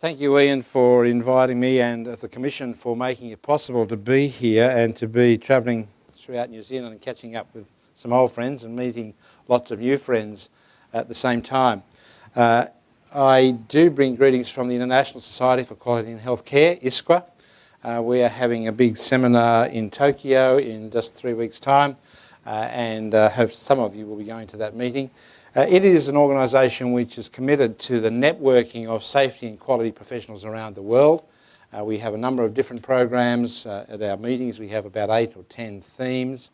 Thank you, Ian, for inviting me and the Commission for making it possible to be here and to be travelling throughout New Zealand and catching up with some old friends and meeting lots of new friends at the same time. I do bring greetings from the International Society for Quality in Healthcare, ISQA. We are having a big seminar in Tokyo in just 3 weeks' time, and hope some of you will be going to that meeting. It is an organisation which is committed to the networking of safety and quality professionals around the world. We have a number of different programs at our meetings. We have about 8 or 10 themes.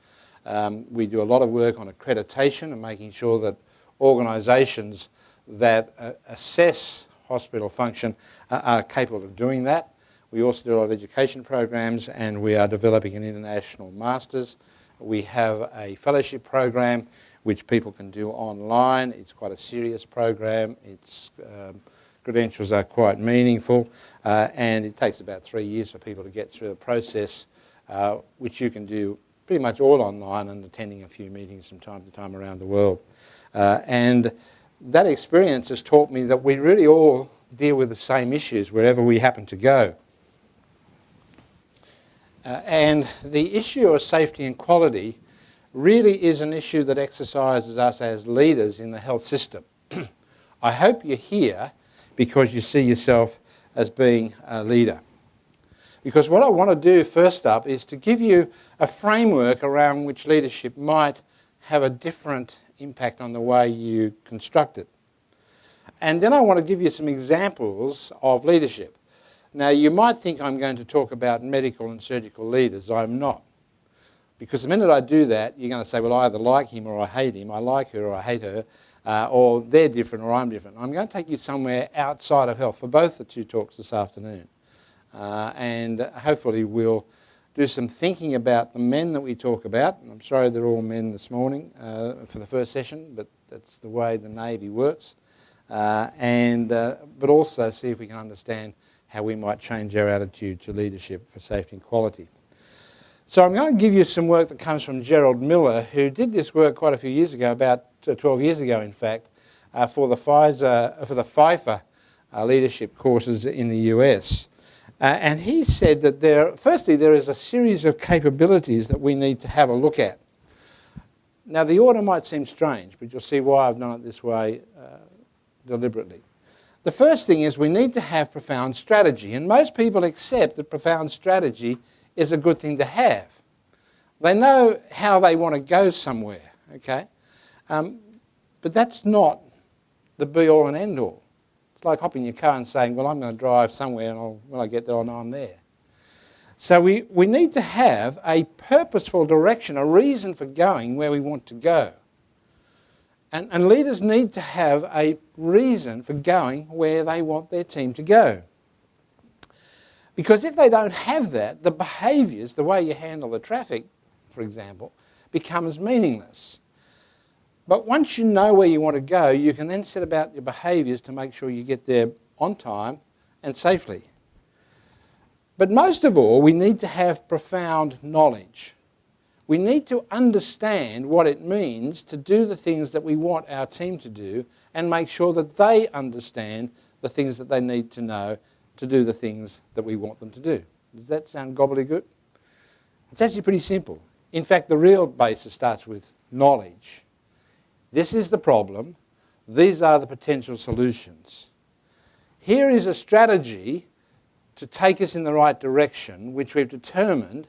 We do a lot of work on accreditation and making sure that organisations that assess hospital function are capable of doing that. We also do a lot of education programs, and we are developing an international masters. We have a fellowship program which people can do online. It's quite a serious program. Its credentials are quite meaningful, and it takes about 3 years for people to get through the process, which you can do pretty much all online and attending a few meetings from time to time around the world. And that experience has taught me that we really all deal with the same issues wherever we happen to go. And the issue of safety and quality really is an issue that exercises us as leaders in the health system. I hope you're here because you see yourself as being a leader. Because what I want to do first up is to give you a framework around which leadership might have a different impact on the way you construct it. And then I want to give you some examples of leadership. Now, you might think I'm going to talk about medical and surgical leaders. I'm not. Because the minute I do that, you're going to say, well, I either like him or I hate him, I like her or I hate her, or they're different or I'm different. I'm going to take you somewhere outside of health for both the two talks this afternoon. And hopefully we'll do some thinking about the men that we talk about. I'm sorry they're all men this morning for the first session, but that's the way the Navy works. But also see if we can understand how we might change our attitude to leadership for safety and quality. So I'm going to give you some work that comes from Gerald Miller, who did this work quite a few years ago, about 12 years ago in fact, for the FIFA leadership courses in the US. And he said that firstly there is a series of capabilities that we need to have a look at. Now the order might seem strange, but you'll see why I've done it this way deliberately. The first thing is we need to have profound strategy, and most people accept that profound strategy is a good thing to have. They know how they want to go somewhere, okay? But that's not the be-all and end-all. It's like hopping in your car and saying, well, I'm going to drive somewhere and when I get there, I'll know I'm there. So we need to have a purposeful direction, a reason for going where we want to go. And leaders need to have a reason for going where they want their team to go. Because if they don't have that, the behaviours, the way you handle the traffic, for example, becomes meaningless. But once you know where you want to go, you can then set about your behaviours to make sure you get there on time and safely. But most of all, we need to have profound knowledge. We need to understand what it means to do the things that we want our team to do and make sure that they understand the things that they need to know to do the things that we want them to do. Does that sound gobbledygook? It's actually pretty simple. In fact, the real basis starts with knowledge. This is the problem. These are the potential solutions. Here is a strategy to take us in the right direction, which we've determined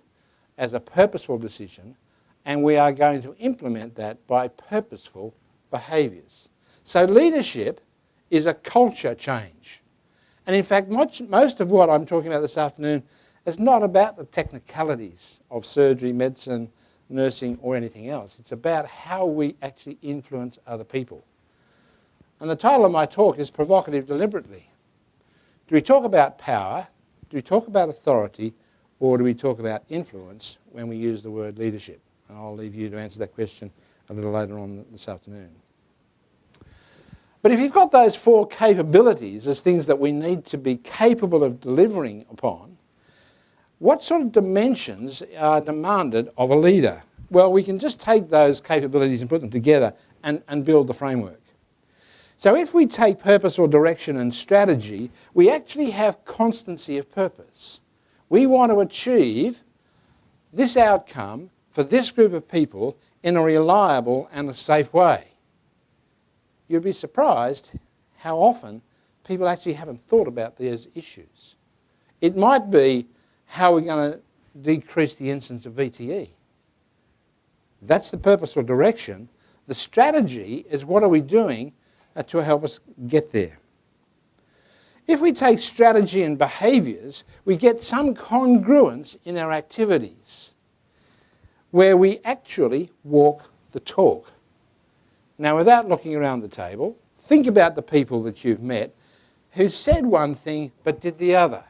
as a purposeful decision, and we are going to implement that by purposeful behaviours. So leadership is a culture change. And in fact, most of what I'm talking about this afternoon is not about the technicalities of surgery, medicine, nursing, or anything else. It's about how we actually influence other people. And the title of my talk is Provocative Deliberately. Do we talk about power? Do we talk about authority? Or do we talk about influence when we use the word leadership? And I'll leave you to answer that question a little later on this afternoon. But if you've got those 4 capabilities as things that we need to be capable of delivering upon, what sort of dimensions are demanded of a leader? Well, we can just take those capabilities and put them together and build the framework. So if we take purpose or direction and strategy, we actually have constancy of purpose. We want to achieve this outcome for this group of people in a reliable and a safe way. You'd be surprised how often people actually haven't thought about these issues. It might be how we're going to decrease the incidence of VTE. That's the purpose or direction. The strategy is what are we doing to help us get there. If we take strategy and behaviours, we get some congruence in our activities where we actually walk the talk. Now, without looking around the table, think about the people that you've met who said one thing but did the other.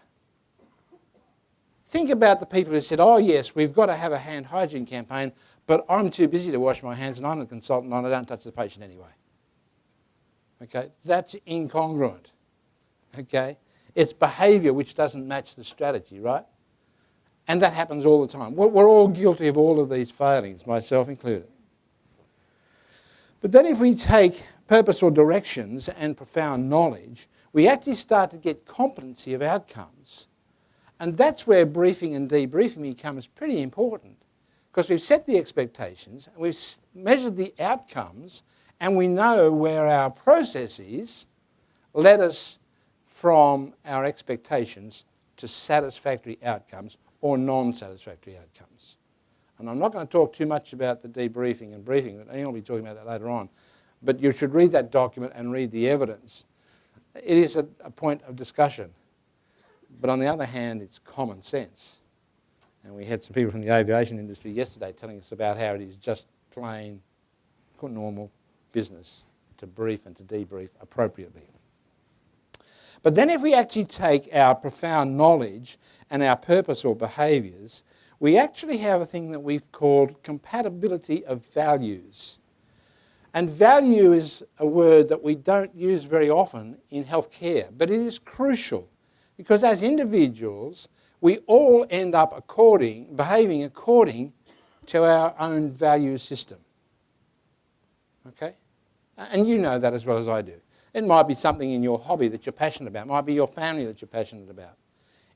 Think about the people who said, oh yes, we've got to have a hand hygiene campaign, but I'm too busy to wash my hands and I'm the consultant and I don't touch the patient anyway. Okay, that's incongruent. Okay, it's behaviour which doesn't match the strategy, right? And that happens all the time. We're all guilty of all of these failings, myself included. But then if we take purpose or directions and profound knowledge, we actually start to get competency of outcomes. And that's where briefing and debriefing becomes pretty important, because we've set the expectations, and we've measured the outcomes, and we know where our processes led us from our expectations to satisfactory outcomes or non-satisfactory outcomes. And I'm not going to talk too much about the debriefing and briefing, but Ian will be talking about that later on. But you should read that document and read the evidence. It is a point of discussion. But on the other hand, it's common sense. And we had some people from the aviation industry yesterday telling us about how it is just plain normal business to brief and to debrief appropriately. But then if we actually take our profound knowledge and our purpose or behaviours, we actually have a thing that we've called compatibility of values. And value is a word that we don't use very often in healthcare, but it is crucial because as individuals, we all end up behaving according to our own value system. Okay? And you know that as well as I do. It might be something in your hobby that you're passionate about. It might be your family that you're passionate about.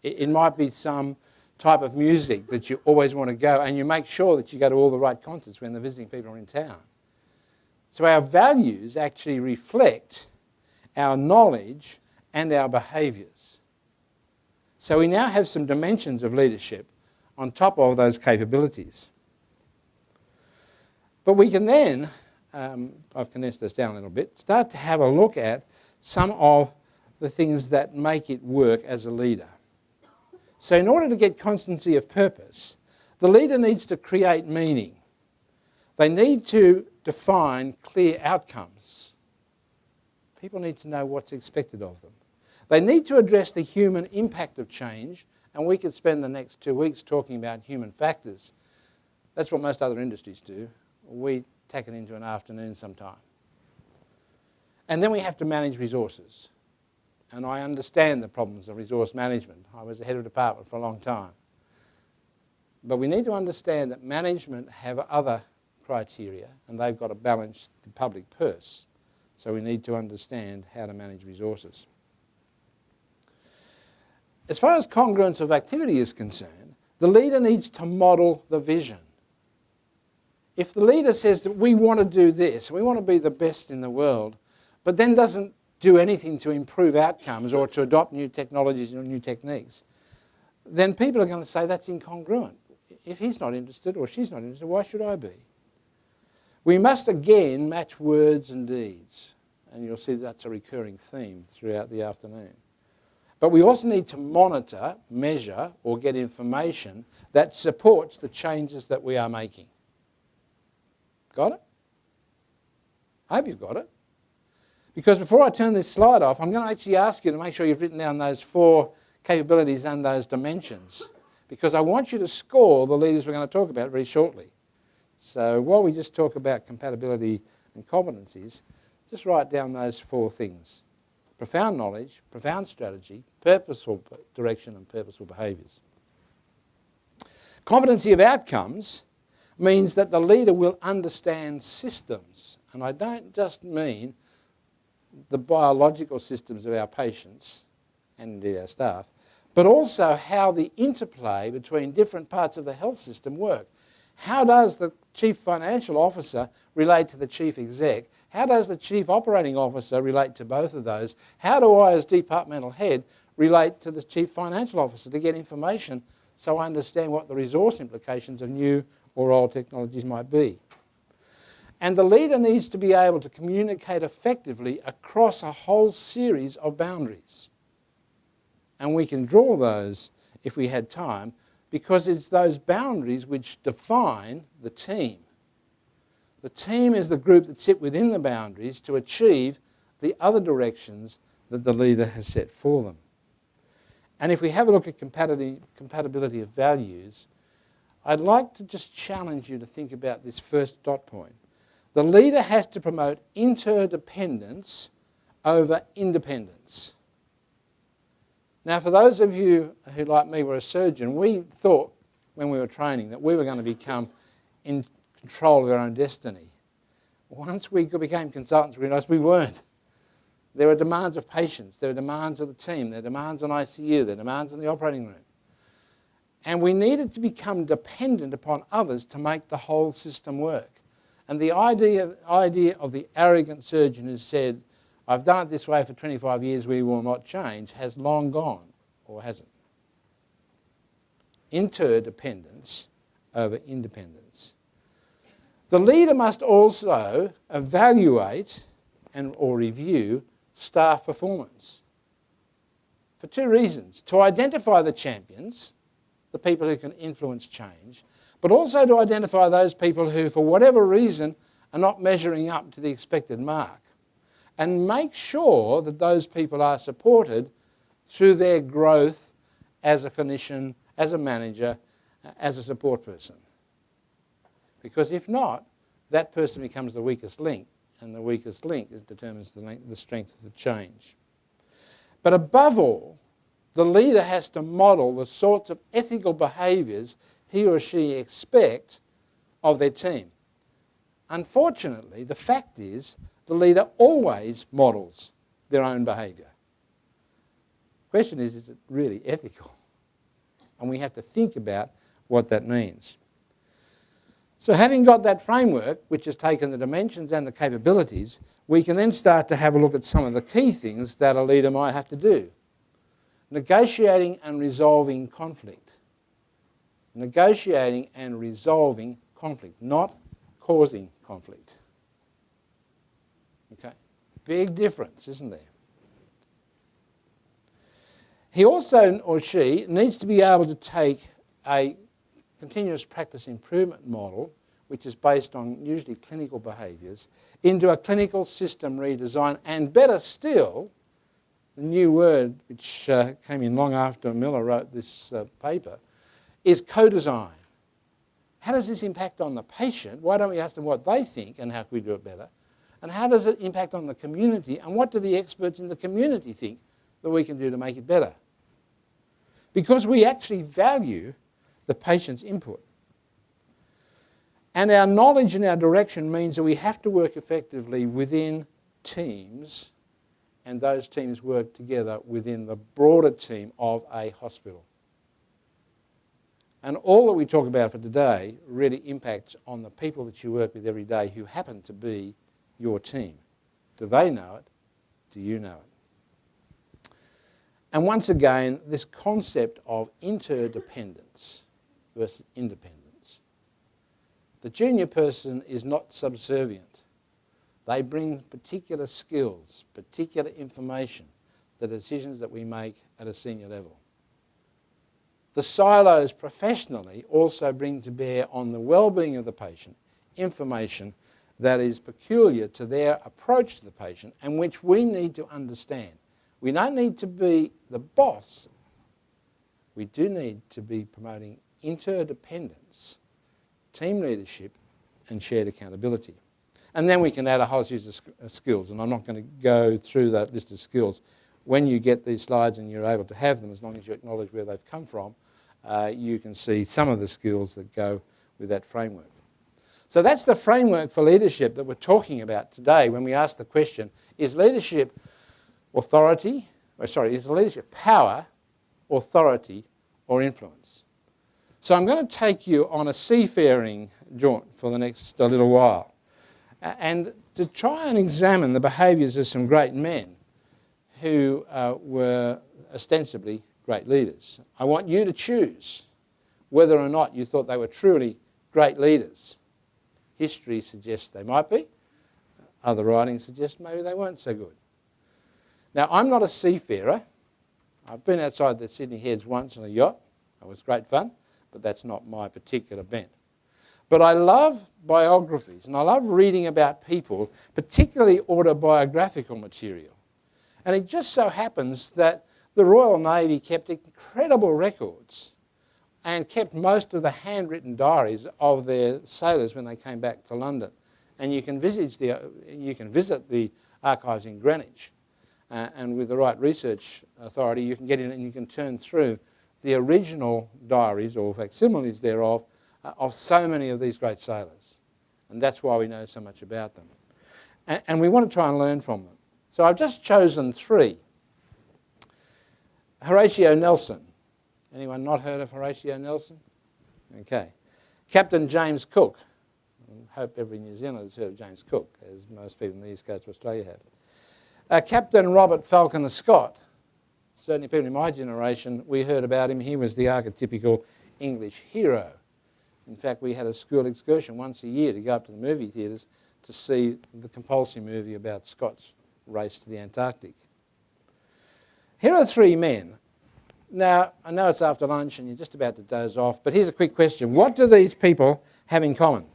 It might be some type of music that you always want to go, and you make sure that you go to all the right concerts when the visiting people are in town. So our values actually reflect our knowledge and our behaviours. So we now have some dimensions of leadership on top of those capabilities. But we can then, I've condensed this down a little bit, start to have a look at some of the things that make it work as a leader. So in order to get constancy of purpose, the leader needs to create meaning. They need to define clear outcomes. People need to know what's expected of them. They need to address the human impact of change, and we could spend the next 2 weeks talking about human factors. That's what most other industries do. We tack it into an afternoon sometime. And then we have to manage resources. And I understand the problems of resource management. I was the head of department for a long time. But we need to understand that management have other criteria, and they've got to balance the public purse. So we need to understand how to manage resources. As far as congruence of activity is concerned, the leader needs to model the vision. If the leader says that we want to do this, we want to be the best in the world, but then doesn't do anything to improve outcomes or to adopt new technologies or new techniques, then people are going to say that's incongruent. If he's not interested or she's not interested, why should I be? We must again match words and deeds, and you'll see that's a recurring theme throughout the afternoon. But we also need to monitor, measure, or get information that supports the changes that we are making. Got it? I hope you've got it. Because before I turn this slide off, I'm going to actually ask you to make sure you've written down those 4 capabilities and those dimensions, because I want you to score the leaders we're going to talk about very shortly. So while we just talk about compatibility and competencies, just write down those 4 things. Profound knowledge, profound strategy, purposeful direction, and purposeful behaviours. Competency of outcomes means that the leader will understand systems. And I don't just mean the biological systems of our patients and indeed our staff, but also how the interplay between different parts of the health system work. How does the chief financial officer relate to the chief exec? How does the chief operating officer relate to both of those? How do I, as departmental head, relate to the chief financial officer to get information so I understand what the resource implications of new or old technologies might be? And the leader needs to be able to communicate effectively across a whole series of boundaries. And we can draw those if we had time, because it's those boundaries which define the team. The team is the group that sit within the boundaries to achieve the other directions that the leader has set for them. And if we have a look at compatibility of values, I'd like to just challenge you to think about this first dot point. The leader has to promote interdependence over independence. Now, for those of you who, like me, were a surgeon, we thought when we were training that we were going to become in control of our own destiny. Once we became consultants, we realised we weren't. There are demands of patients, there are demands of the team, there are demands on ICU, there are demands in the operating room. And we needed to become dependent upon others to make the whole system work. And the idea of the arrogant surgeon who said, I've done it this way for 25 years, we will not change, has long gone, or hasn't. Interdependence over independence. The leader must also evaluate or review staff performance for two reasons. To identify the champions, the people who can influence change, but also to identify those people who, for whatever reason, are not measuring up to the expected mark. And make sure that those people are supported through their growth as a clinician, as a manager, as a support person. Because if not, that person becomes the weakest link, and the weakest link determines the strength of the change. But above all, the leader has to model the sorts of ethical behaviours he or she expects of their team. Unfortunately, the fact is the leader always models their own behaviour. The question is it really ethical? And we have to think about what that means. So having got that framework, which has taken the dimensions and the capabilities, we can then start to have a look at some of the key things that a leader might have to do. Negotiating and resolving conflict. Negotiating and resolving conflict, not causing conflict. Okay, big difference, isn't there? He also, or she, needs to be able to take a continuous practice improvement model, which is based on usually clinical behaviours, into a clinical system redesign, and better still, the new word which came in long after Miller wrote this paper, is co-design. How does this impact on the patient? Why don't we ask them what they think and how can we do it better? And how does it impact on the community? And what do the experts in the community think that we can do to make it better? Because we actually value the patient's input. And our knowledge and our direction means that we have to work effectively within teams, and those teams work together within the broader team of a hospital. And all that we talk about for today really impacts on the people that you work with every day who happen to be your team. Do they know it? Do you know it? And once again, this concept of interdependence versus independence. The junior person is not subservient. They bring particular skills, particular information, the decisions that we make at a senior level. The silos professionally also bring to bear on the well-being of the patient information that is peculiar to their approach to the patient and which we need to understand. We don't need to be the boss. We do need to be promoting interdependence, team leadership, and shared accountability. And then we can add a whole series of skills, and I'm not going to go through that list of skills. When you get these slides and you're able to have them, as long as you acknowledge where they've come from, you can see some of the skills that go with that framework. So that's the framework for leadership that we're talking about today when we ask the question, is leadership is leadership power, authority, or influence? So I'm going to take you on a seafaring jaunt for the next little while and to try and examine the behaviours of some great men who were ostensibly great leaders. I want you to choose whether or not you thought they were truly great leaders. History suggests they might be. Other writings suggest maybe they weren't so good. Now, I'm not a seafarer. I've been outside the Sydney Heads once on a yacht. It was great fun, but that's not my particular bent. But I love biographies, and I love reading about people, particularly autobiographical material. And it just so happens that the Royal Navy kept incredible records and kept most of the handwritten diaries of their sailors when they came back to London. And you can visit the archives in Greenwich. And with the right research authority, you can get in and you can turn through the original diaries or facsimiles thereof of so many of these great sailors. And that's why we know so much about them. And we want to try and learn from them. So I've just chosen 3. Horatio Nelson. Anyone not heard of Horatio Nelson? Okay. Captain James Cook. I hope every New Zealander has heard of James Cook, as most people in the east coast of Australia have. Captain Robert Falcon Scott. Certainly people in my generation, we heard about him. He was the archetypical English hero. In fact, we had a school excursion once a year to go up to the movie theatres to see the compulsory movie about Scott's race to the Antarctic. Here are 3 men. Now, I know it's after lunch and you're just about to doze off, but here's a quick question. What do these people have in common?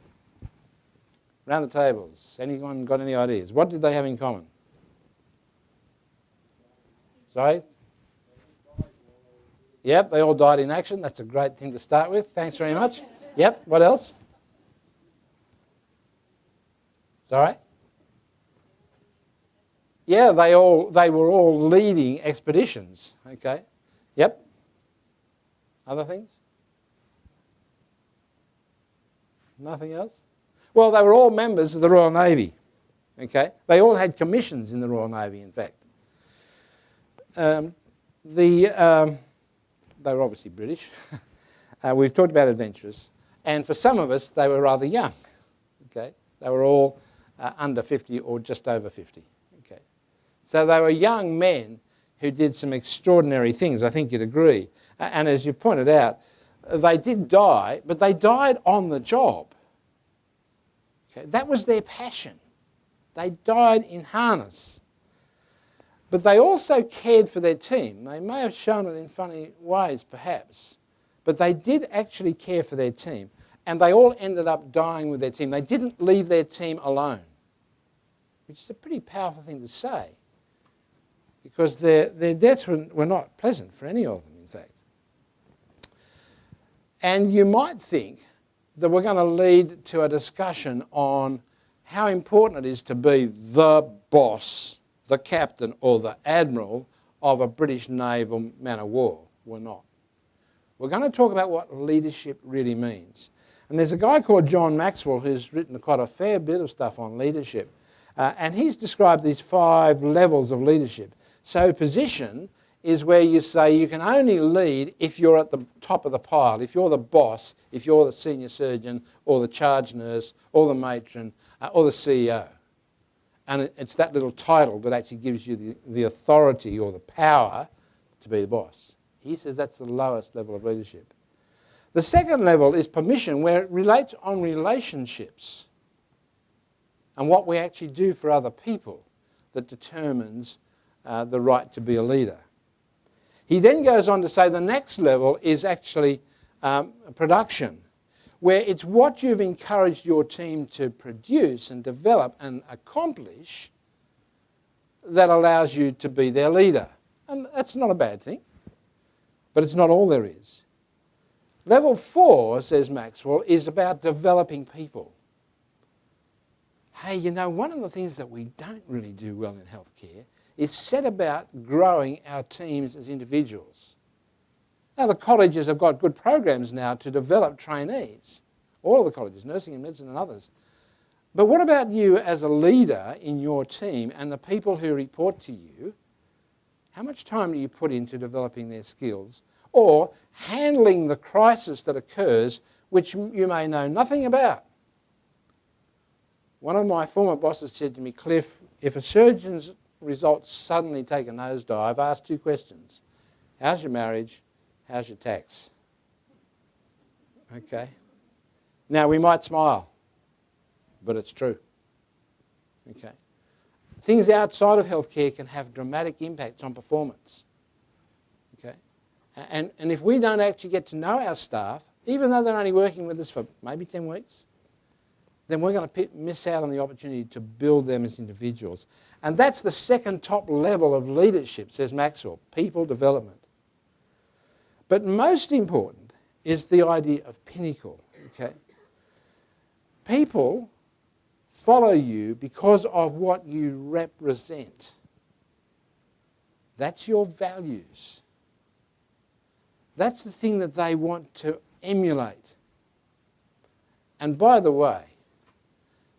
Round the tables. Anyone got any ideas? What did they have in common? Sorry? Yep, they all died in action. That's a great thing to start with. Thanks very much. Yep, what else? Sorry? Yeah, they were all leading expeditions. Okay. Yep. Other things? Nothing else? Well, they were all members of the Royal Navy. Okay. They all had commissions in the Royal Navy, in fact. They were obviously British. We've talked about adventurers. And for some of us, they were rather young. Okay. They were all under 50 or just over 50. Okay. So they were young men who did some extraordinary things, I think you'd agree. And as you pointed out, they did die, but they died on the job. Okay, that was their passion. They died in harness. But they also cared for their team. They may have shown it in funny ways, perhaps, but they did actually care for their team. And they all ended up dying with their team. They didn't leave their team alone, which is a pretty powerful thing to say, because their deaths were not pleasant for any of them, in fact. And you might think that we're going to lead to a discussion on how important it is to be the boss, the captain or the admiral of a British naval man of war. We're not. We're going to talk about what leadership really means. And there's a guy called John Maxwell who's written quite a fair bit of stuff on leadership. And he's described these 5 levels of leadership. So position is where you say you can only lead if you're at the top of the pile, if you're the boss, if you're the senior surgeon or the charge nurse or the matron or the CEO. And it's that little title that actually gives you the authority or the power to be the boss. He says that's the lowest level of leadership. The second level is permission, where it relates on relationships and what we actually do for other people that determines the right to be a leader. He then goes on to say the next level is actually production, where it's what you've encouraged your team to produce and develop and accomplish that allows you to be their leader. And that's not a bad thing, but it's not all there is. Level 4, says Maxwell, is about developing people. Hey, you know, one of the things that we don't really do well in healthcare is set about growing our teams as individuals. Now, the colleges have got good programs now to develop trainees. all of the colleges, nursing and medicine and others. But what about you as a leader in your team and the people who report to you? How much time do you put into developing their skills or handling the crisis that occurs which you may know nothing about? One of my former bosses said to me, Cliff, if a surgeon's results suddenly take a nosedive, ask 2 questions. How's your marriage? How's your tax? Okay. Now, we might smile, but it's true. Okay. Things outside of healthcare can have dramatic impacts on performance. Okay. And if we don't actually get to know our staff, even though they're only working with us for maybe 10 weeks, then we're going to miss out on the opportunity to build them as individuals. And that's the second top level of leadership, says Maxwell, people development. But most important is the idea of pinnacle. Okay? People follow you because of what you represent. That's your values. That's the thing that they want to emulate. And by the way,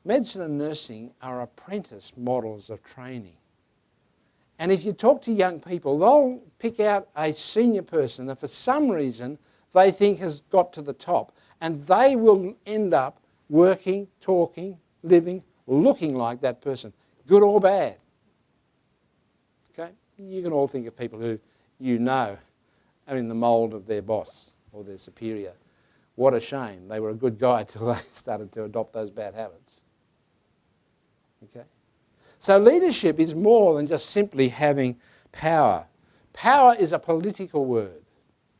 medicine and nursing are apprentice models of training. And if you talk to young people, they'll pick out a senior person that for some reason they think has got to the top, and they will end up working, talking, living, looking like that person, good or bad. Okay? You can all think of people who you know are in the mould of their boss or their superior. What a shame. They were a good guy till they started to adopt those bad habits. Okay? So leadership is more than just simply having power. Power is a political word.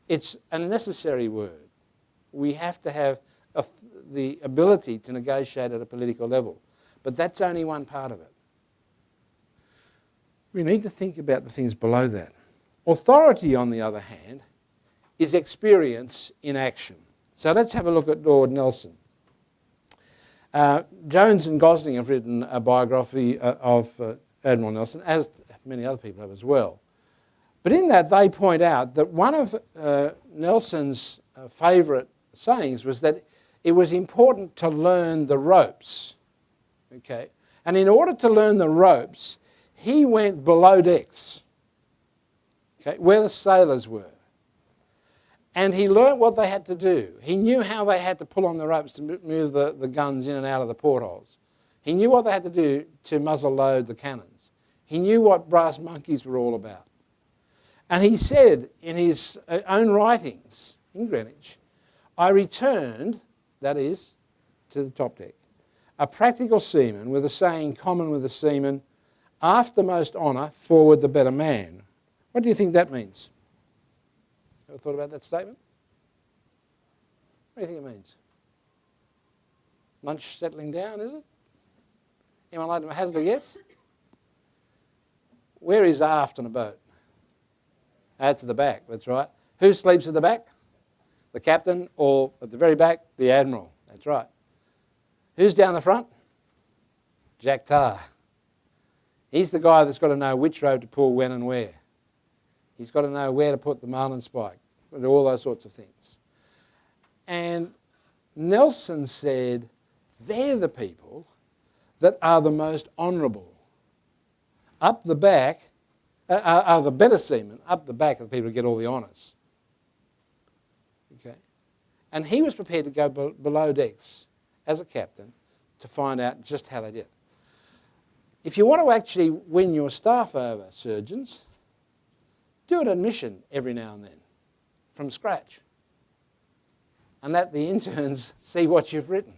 It's a necessary word. We have to have the ability to negotiate at a political level. But that's only one part of it. We need to think about the things below that. Authority, on the other hand, is experience in action. So let's have a look at Lord Nelson. Jones and Gosling have written a biography of Admiral Nelson, as many other people have as well. But in that, they point out that one of Nelson's favourite sayings was that it was important to learn the ropes. Okay? And in order to learn the ropes, he went below decks, okay, where the sailors were. And he learnt what they had to do. He knew how they had to pull on the ropes to move the guns in and out of the portholes. He knew what they had to do to muzzle load the cannons. He knew what brass monkeys were all about. And he said in his own writings in Greenwich, I returned, that is, to the top deck, a practical seaman with a saying common with the seamen, after most honour, forward the better man. What do you think that means? Ever thought about that statement? What do you think it means? Lunch settling down, is it? Anyone like to hazard a guess? Where is aft on a boat? It's at the back, that's right. Who sleeps at the back? The captain, or at the very back, the admiral. That's right. Who's down the front? Jack Tar. He's the guy that's got to know which rope to pull when and where. He's got to know where to put the marlin spike, all those sorts of things. And Nelson said, they're the people that are the most honourable. Up the back, are the better seamen, up the back are the people who get all the honours. Okay? And he was prepared to go below decks as a captain to find out just how they did it. If you want to actually win your staff over, surgeons, do an admission every now and then, from scratch. And let the interns see what you've written.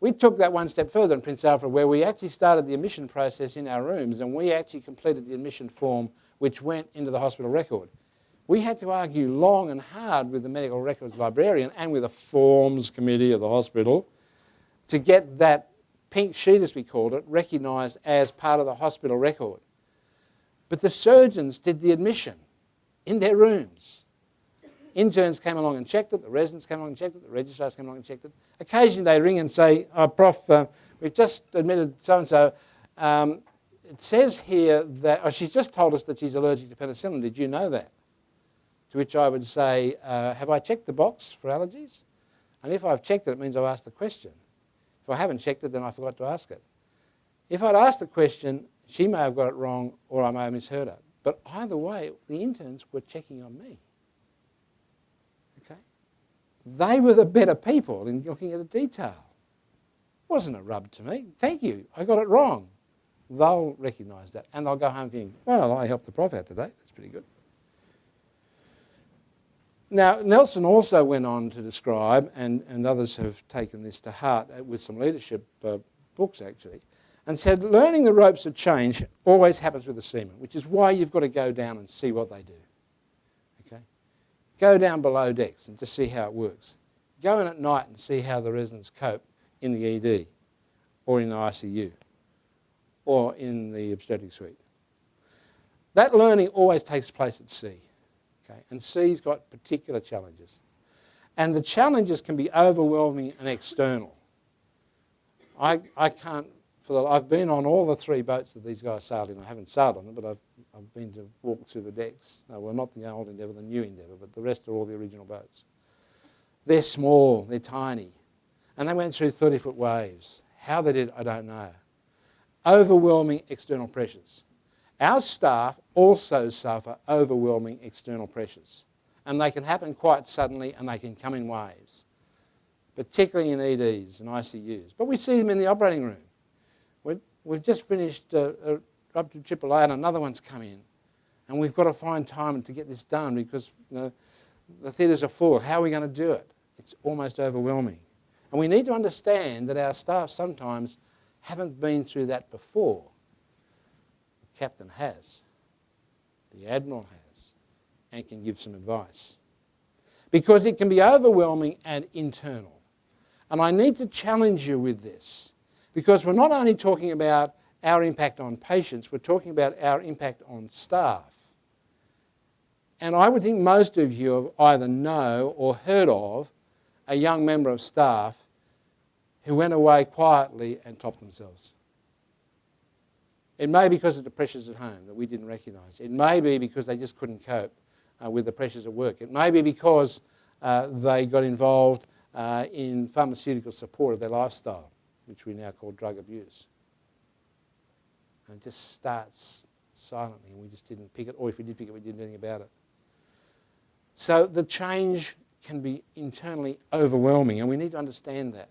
We took that one step further in Prince Alfred, where we actually started the admission process in our rooms, and we actually completed the admission form which went into the hospital record. We had to argue long and hard with the medical records librarian and with the forms committee of the hospital to get that pink sheet, as we called it, recognised as part of the hospital record. But the surgeons did the admission in their rooms. Interns came along and checked it, the residents came along and checked it, the registrars came along and checked it. Occasionally they ring and say, oh, Prof, we've just admitted so-and-so. It says here that, she's just told us that she's allergic to penicillin. Did you know that? To which I would say, have I checked the box for allergies? And if I've checked it, it means I've asked the question. If I haven't checked it, then I forgot to ask it. If I'd asked the question, she may have got it wrong or I may have misheard her. But either way, the interns were checking on me. Okay? They were the better people in looking at the detail. It wasn't a rub to me. Thank you, I got it wrong. They'll recognise that and they'll go home thinking, well, I helped the prof out today. That's pretty good. Now, Nelson also went on to describe, and others have taken this to heart with some leadership books actually, and said learning the ropes of change always happens with the seaman, which is why you've got to go down and see what they do. Okay? Go down below decks and just see how it works. Go in at night and see how the residents cope in the ED or in the ICU or in the obstetric suite. That learning always takes place at sea. Okay? And sea's got particular challenges. And the challenges can be overwhelming and external. I can't, I've been on all the 3 boats that these guys sailed in. I haven't sailed on them, but I've been to walk through the decks. Well, not the old Endeavour, the new Endeavour, but the rest are all the original boats. They're small, they're tiny. And they went through 30-foot waves. How they did, I don't know. Overwhelming external pressures. Our staff also suffer overwhelming external pressures. And they can happen quite suddenly and they can come in waves, particularly in EDs and ICUs. But we see them in the operating room. We've just finished up to AAA and another one's come in. And we've got to find time to get this done because the theatres are full. How are we going to do it? It's almost overwhelming. And we need to understand that our staff sometimes haven't been through that before. The captain has. The admiral has. And can give some advice. Because it can be overwhelming and internal. And I need to challenge you with this. Because we're not only talking about our impact on patients, we're talking about our impact on staff. And I would think most of you have either know or heard of a young member of staff who went away quietly and topped themselves. It may be because of the pressures at home that we didn't recognise. It may be because they just couldn't cope with the pressures at work. It may be because they got involved in pharmaceutical support of their lifestyle, which we now call drug abuse. And it just starts silently and we just didn't pick it, or if we did pick it, we didn't do anything about it. So the change can be internally overwhelming and we need to understand that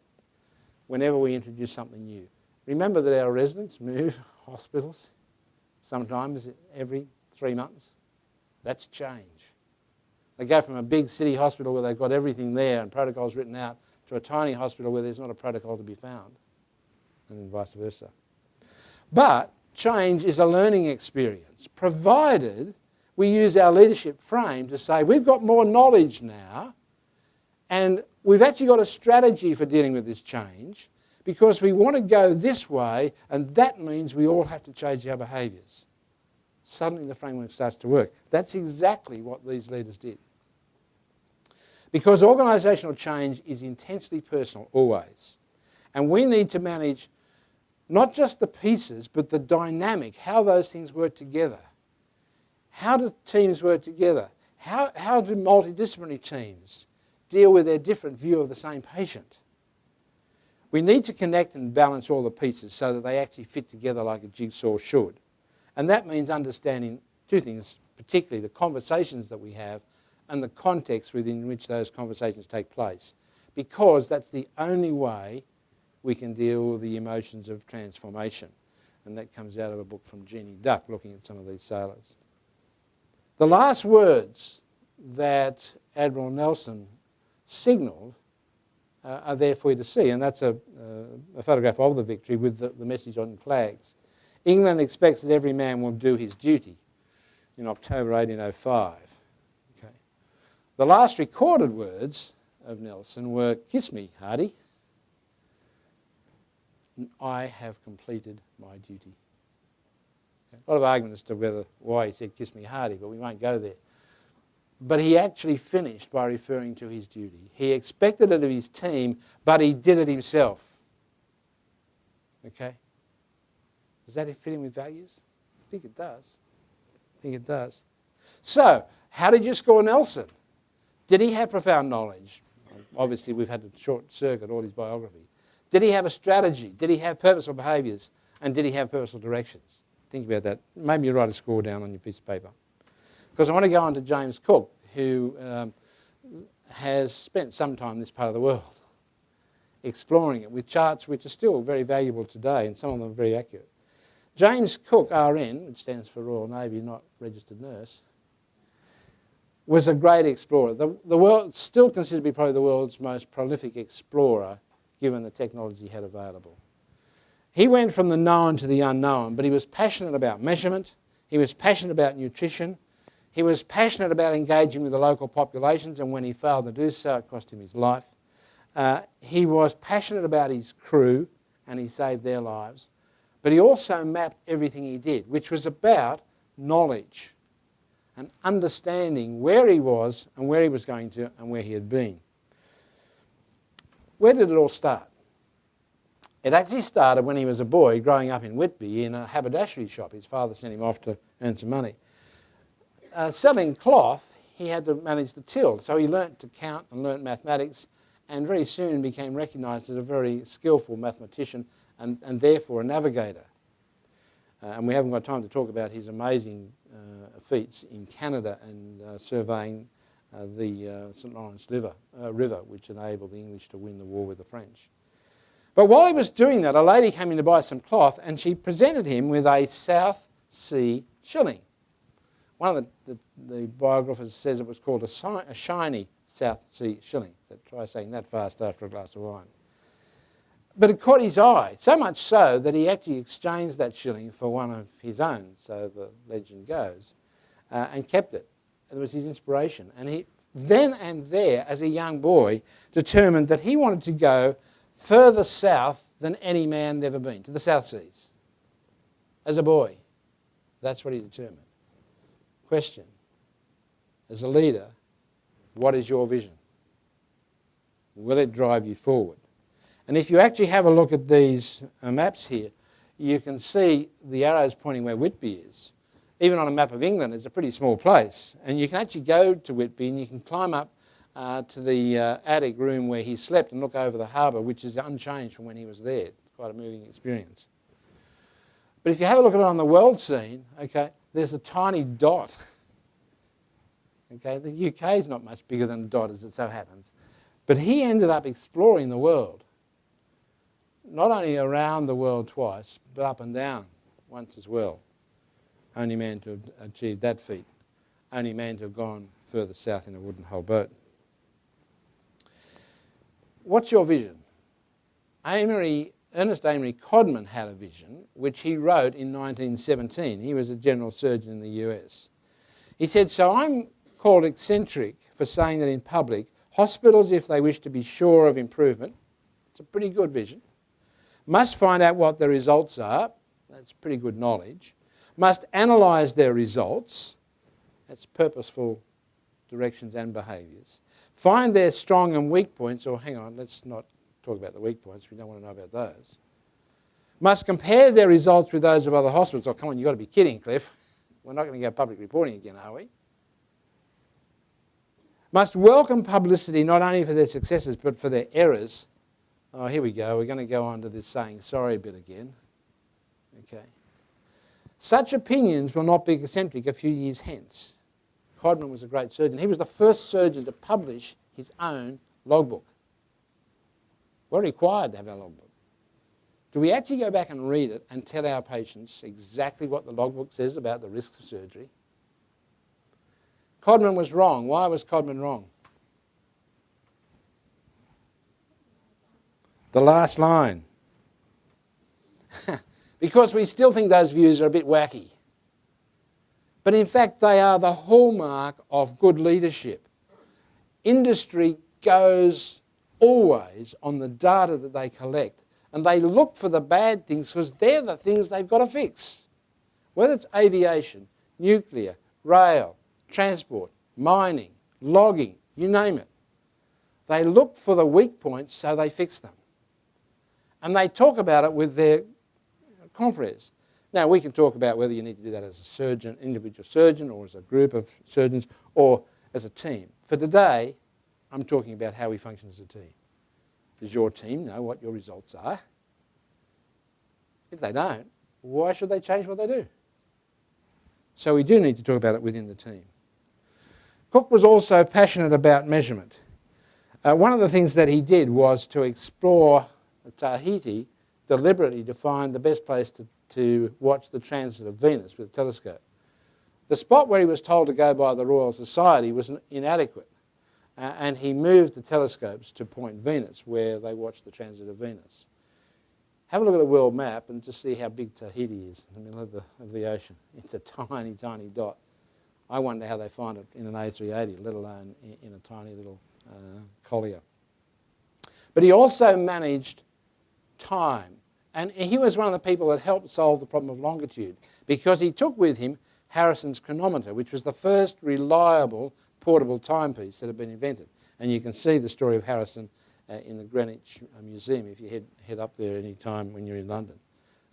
whenever we introduce something new. Remember that our residents move hospitals sometimes every 3 months. That's change. They go from a big city hospital where they've got everything there and protocols written out to a tiny hospital where there's not a protocol to be found, and then vice versa. But change is a learning experience, provided we use our leadership frame to say we've got more knowledge now and we've actually got a strategy for dealing with this change because we want to go this way and that means we all have to change our behaviours. Suddenly the framework starts to work. That's exactly what these leaders did. Because organisational change is intensely personal, always. And we need to manage not just the pieces, but the dynamic, how those things work together. How do teams work together? How do multidisciplinary teams deal with their different view of the same patient? We need to connect and balance all the pieces so that they actually fit together like a jigsaw should. And that means understanding 2 things, particularly the conversations that we have and the context within which those conversations take place, because that's the only way we can deal with the emotions of transformation. And that comes out of a book from Jeannie Duck, looking at some of these sailors. The last words that Admiral Nelson signalled are there for you to see, and that's a photograph of the Victory with the message on flags. England expects that every man will do his duty in October 1805. Okay. The last recorded words of Nelson were, "Kiss me, Hardy. I have completed my duty." Okay. A lot of argument as to why he said "kiss me, Hardy," but we won't go there. But he actually finished by referring to his duty. He expected it of his team, but he did it himself. Okay? Does that fit in with values? I think it does. I think it does. So, how did you score Nelson? Did he have profound knowledge? obviously we've had to short circuit all his biography. Did he have a strategy? Did he have purposeful behaviours? And did he have purposeful directions? Think about that. Maybe you write a score down on your piece of paper. Because I want to go on to James Cook, who has spent some time in this part of the world exploring it with charts which are still very valuable today, and some of them are very accurate. James Cook, RN, which stands for Royal Navy, not registered nurse, was a great explorer. The world still considered to be probably the world's most prolific explorer, given the technology he had available. He went from the known to the unknown, but he was passionate about measurement, he was passionate about nutrition, he was passionate about engaging with the local populations, and when he failed to do so, it cost him his life. He was passionate about his crew, and he saved their lives. But he also mapped everything he did, which was about knowledge and understanding where he was and where he was going to and where he had been. Where did it all start? It actually started when he was a boy growing up in Whitby in a haberdashery shop. His father sent him off to earn some money. Selling cloth, he had to manage the till, so he learnt to count and learnt mathematics, and very soon became recognised as a very skillful mathematician and therefore a navigator. And we haven't got time to talk about his amazing feats in Canada and surveying the St. Lawrence River, which enabled the English to win the war with the French. But while he was doing that, a lady came in to buy some cloth, and she presented him with a South Sea Chillin. One of the biographers says it was called a shiny South Sea Chillin. So try saying that fast after a glass of wine. But it caught his eye, so much so that he actually exchanged that shilling for one of his own, so the legend goes, and kept it. It was his inspiration. And he then and there, as a young boy, determined that he wanted to go further south than any man had ever been, to the South Seas. As a boy, that's what he determined. Question, as a leader, what is your vision? Will it drive you forward? And if you actually have a look at these maps here, you can see the arrows pointing where Whitby is. Even on a map of England, it's a pretty small place. And you can actually go to Whitby and you can climb up to the attic room where he slept and look over the harbour, which is unchanged from when he was there. It's quite a moving experience. But if you have a look at it on the world scene, okay, there's a tiny dot. Okay, the UK is not much bigger than a dot, as it so happens. But he ended up exploring the world. Not only around the world twice, but up and down once as well. Only man to have achieved that feat. Only man to have gone further south in a wooden hull boat. What's your vision? Ernest Amory Codman had a vision, which he wrote in 1917. He was a general surgeon in the US. He said, so I'm called eccentric for saying that in public, hospitals, if they wish to be sure of improvement, it's a pretty good vision, must find out what the results are, that's pretty good knowledge, must analyse their results, that's purposeful directions and behaviours, find their strong and weak points, or hang on, let's not talk about the weak points, we don't want to know about those, must compare their results with those of other hospitals. Oh, come on, you've got to be kidding, Cliff. We're not going to go public reporting again, are we? Must welcome publicity not only for their successes but for their errors. Oh, here we go. We're going to go on to this saying sorry bit again. Okay. Such opinions will not be eccentric a few years hence. Codman was a great surgeon. He was the first surgeon to publish his own logbook. We're required to have our logbook. Do we actually go back and read it and tell our patients exactly what the logbook says about the risks of surgery? Codman was wrong. Why was Codman wrong? The last line. Because we still think those views are a bit wacky. But in fact, they are the hallmark of good leadership. Industry goes always on the data that they collect, and they look for the bad things because they're the things they've got to fix. Whether it's aviation, nuclear, rail, transport, mining, logging, you name it. They look for the weak points so they fix them. And they talk about it with their confreres. Now, we can talk about whether you need to do that as a surgeon, individual surgeon, or as a group of surgeons, or as a team. For today, I'm talking about how we function as a team. Does your team know what your results are? If they don't, why should they change what they do? So we do need to talk about it within the team. Cook was also passionate about measurement. One of the things that he did was to explore Tahiti deliberately to find the best place to watch the transit of Venus with a telescope. The spot where he was told to go by the Royal Society was inadequate, and he moved the telescopes to Point Venus, where they watched the transit of Venus. Have a look at a world map and just see how big Tahiti is in the middle of the ocean. It's a tiny, tiny dot. I wonder how they find it in an A380, let alone in a tiny little collier. But he also managed time. And he was one of the people that helped solve the problem of longitude, because he took with him Harrison's chronometer, which was the first reliable portable timepiece that had been invented. And you can see the story of Harrison in the Greenwich Museum if you head up there any time when you're in London.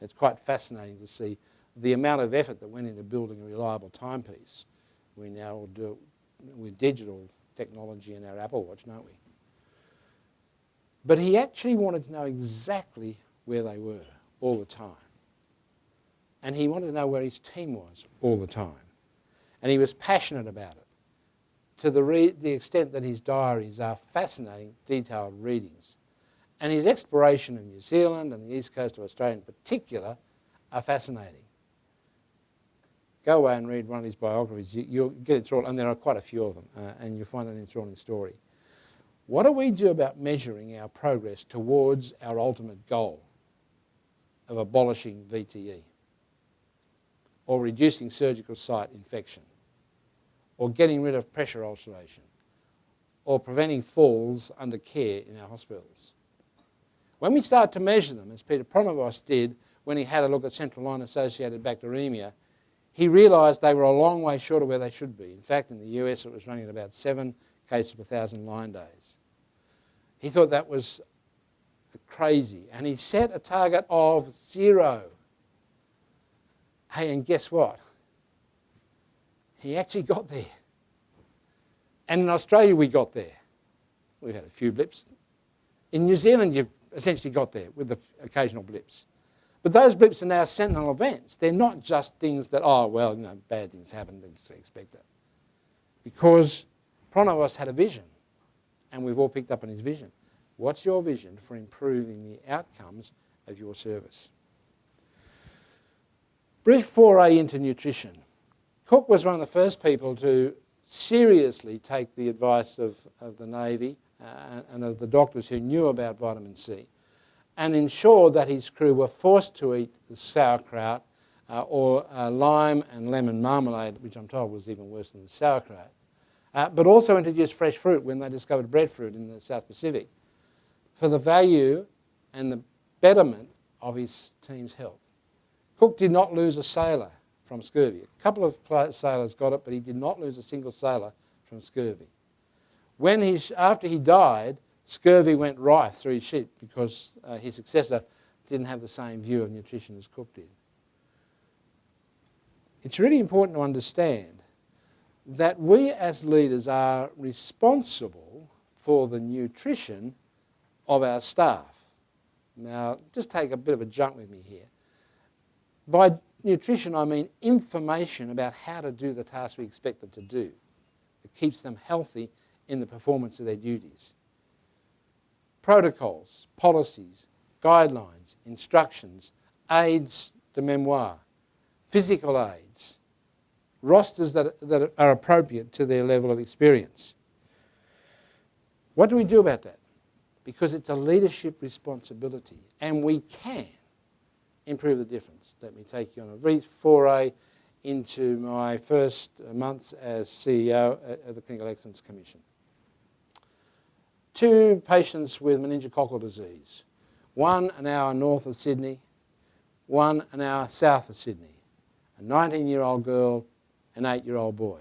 It's quite fascinating to see the amount of effort that went into building a reliable timepiece. We now do it with digital technology in our Apple Watch, don't we? But he actually wanted to know exactly where they were all the time. And he wanted to know where his team was all the time. And he was passionate about it, to the extent that his diaries are fascinating, detailed readings. And his exploration of New Zealand and the east coast of Australia in particular are fascinating. Go away and read one of his biographies. You'll get enthralled, and there are quite a few of them, and you'll find an enthralling story. What do we do about measuring our progress towards our ultimate goal of abolishing VTE, or reducing surgical site infection, or getting rid of pressure ulceration, or preventing falls under care in our hospitals? When we start to measure them, as Peter Pronovost did when he had a look at central line-associated bacteremia, he realised they were a long way short of where they should be. In fact, in the US, it was running at about 7 cases per 1,000 line days. He thought that was crazy, and he set a target of 0. Hey, and guess what? He actually got there. And in Australia, we got there. We've had a few blips. In New Zealand, you've essentially got there with the occasional blips. But those blips are now sentinel events. They're not just things that, oh, well, bad things happen, they just expect that. Because Pronovost had a vision, and we've all picked up on his vision. What's your vision for improving the outcomes of your service? Brief foray into nutrition. Cook was one of the first people to seriously take the advice of the Navy and of the doctors who knew about vitamin C, and ensure that his crew were forced to eat the sauerkraut or lime and lemon marmalade, which I'm told was even worse than the sauerkraut, but also introduced fresh fruit when they discovered breadfruit in the South Pacific for the value and the betterment of his team's health. Cook did not lose a sailor from scurvy. A couple of sailors got it, but he did not lose a single sailor from scurvy. After he died, scurvy went rife through his ship because his successor didn't have the same view of nutrition as Cook did. It's really important to understand that we as leaders are responsible for the nutrition of our staff. Now, just take a bit of a jump with me here. By nutrition, I mean information about how to do the tasks we expect them to do. It keeps them healthy in the performance of their duties. Protocols, policies, guidelines, instructions, aids de memoire, physical aids, rosters that are appropriate to their level of experience. What do we do about that? Because it's a leadership responsibility, and we can improve the difference. Let me take you on a brief foray into my first months as CEO of the Clinical Excellence Commission. 2 patients with meningococcal disease, 1 an hour north of Sydney, 1 an hour south of Sydney, a 19-year-old girl, an 8-year-old boy.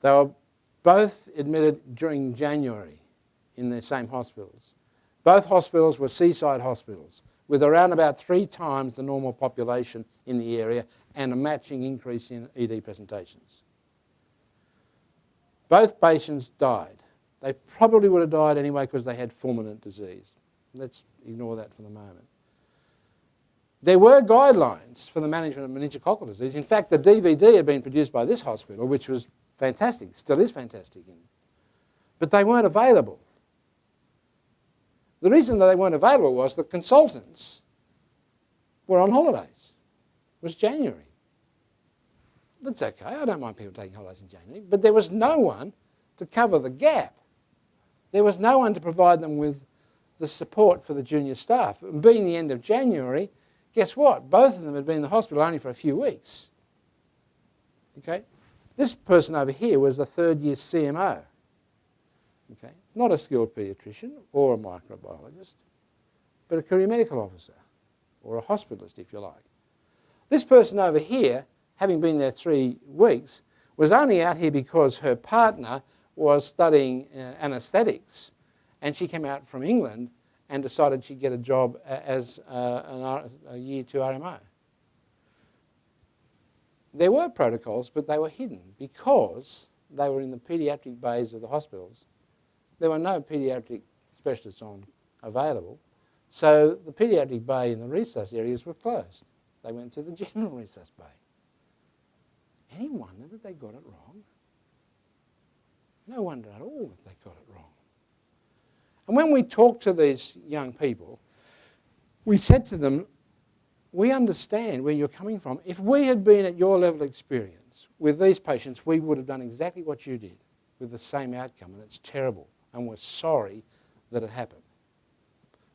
They were both admitted during January in the same hospitals. Both hospitals were seaside hospitals with around about 3 times the normal population in the area and a matching increase in ED presentations. Both patients died They probably would have died anyway because they had fulminant disease. Let's ignore that for the moment. There were guidelines for the management of meningococcal disease. In fact, the DVD had been produced by this hospital, which was fantastic, still is fantastic. But they weren't available. The reason that they weren't available was the consultants were on holidays. It was January. That's okay, I don't mind people taking holidays in January, but there was no one to cover the gap. There was no one to provide them with the support for the junior staff. And being the end of January, guess what? Both of them had been in the hospital only for a few weeks. Okay? This person over here was a third-year CMO. Okay? Not a skilled paediatrician or a microbiologist, but a career medical officer or a hospitalist, if you like. This person over here, having been there 3 weeks, was only out here because her partner was studying anaesthetics, and she came out from England and decided she'd get a job as a Year 2 RMO. There were protocols, but they were hidden because they were in the paediatric bays of the hospitals. There were no paediatric specialists available, so the paediatric bay and the resus areas were closed. They went through the general resus bay. Any wonder that they got it wrong? No wonder at all that they got it wrong. And when we talked to these young people, we said to them, we understand where you're coming from. If we had been at your level of experience with these patients, we would have done exactly what you did with the same outcome, and it's terrible, and we're sorry that it happened.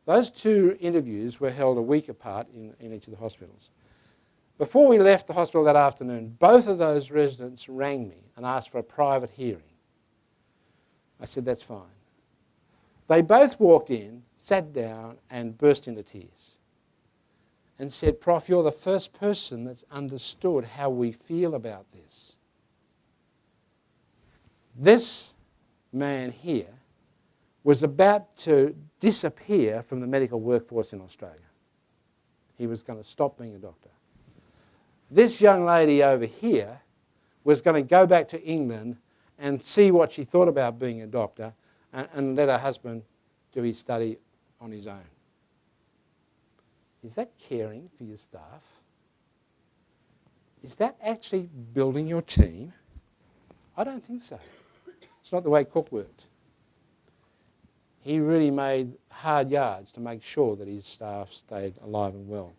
Those 2 interviews were held a week apart in each of the hospitals. Before we left the hospital that afternoon, both of those residents rang me and asked for a private hearing. I said, that's fine. They both walked in, sat down and burst into tears and said, Prof, you're the first person that's understood how we feel about this. This man here was about to disappear from the medical workforce in Australia. He was going to stop being a doctor. This young lady over here was going to go back to England and see what she thought about being a doctor and let her husband do his study on his own. Is that caring for your staff? Is that actually building your team? I don't think so. It's not the way Cook worked. He really made hard yards to make sure that his staff stayed alive and well.